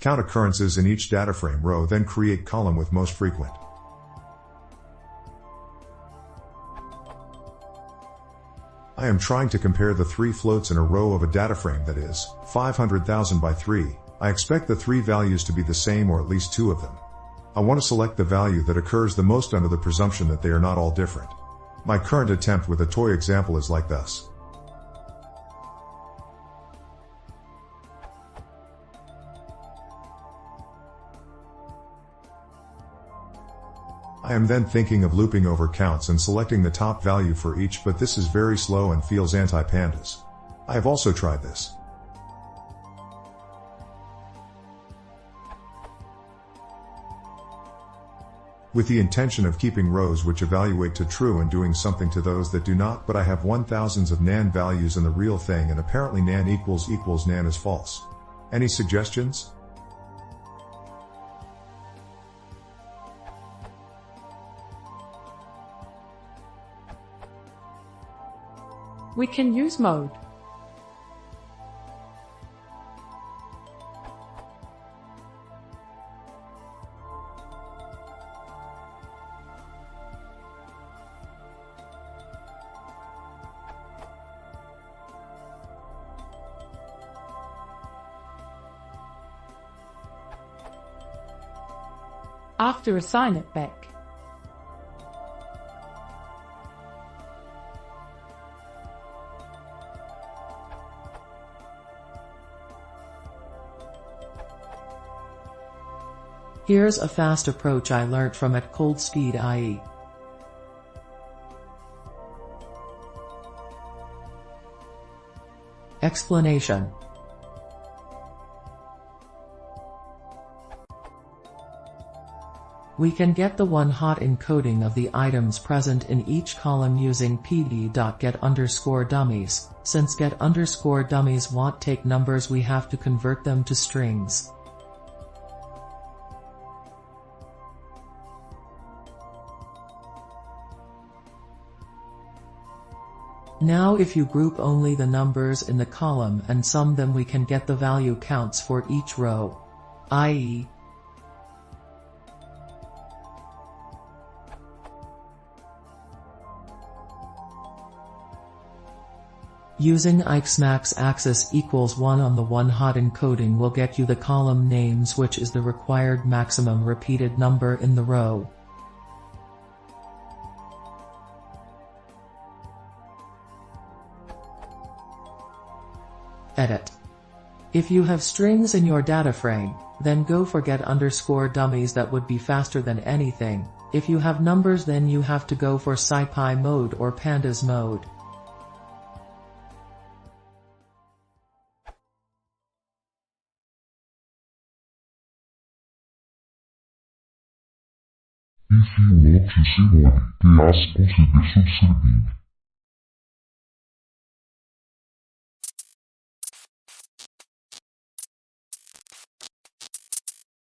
Count occurrences in each data frame row, then create column with most frequent. I am trying to compare the 3 floats in a row of a data frame that is 500,000 by 3. I expect the 3 values to be the same, or at least 2 of them. I want to select the value that occurs the most under the presumption that they are not all different. My current attempt with a toy example is like this. I am then thinking of looping over counts and selecting the top value for each, but this is very slow and feels anti-pandas. I have also tried this. With the intention of keeping rows which evaluate to true and doing something to those that do not, but I have 1,000s of nan values in the real thing, and apparently nan equals nan is false. Any suggestions? We can use mode. After assign it back. Here's a fast approach I learnt from at Cold Speed IE. Explanation. We can get the one-hot encoding of the items present in each column using pd.get_dummies. Since get_dummies won't take numbers, we have to convert them to strings. Now if you group only the numbers in the column and sum them, we can get the value counts for each row, i.e. using Ixmax axis equals 1 on the one-hot encoding will get you the column names, which is the required maximum repeated number in the row. Edit. If you have strings in your data frame, then go for get_dummies. That would be faster than anything. If you have numbers, then you have to go for SciPy mode or pandas mode. If you want to see more details, consider subscribing.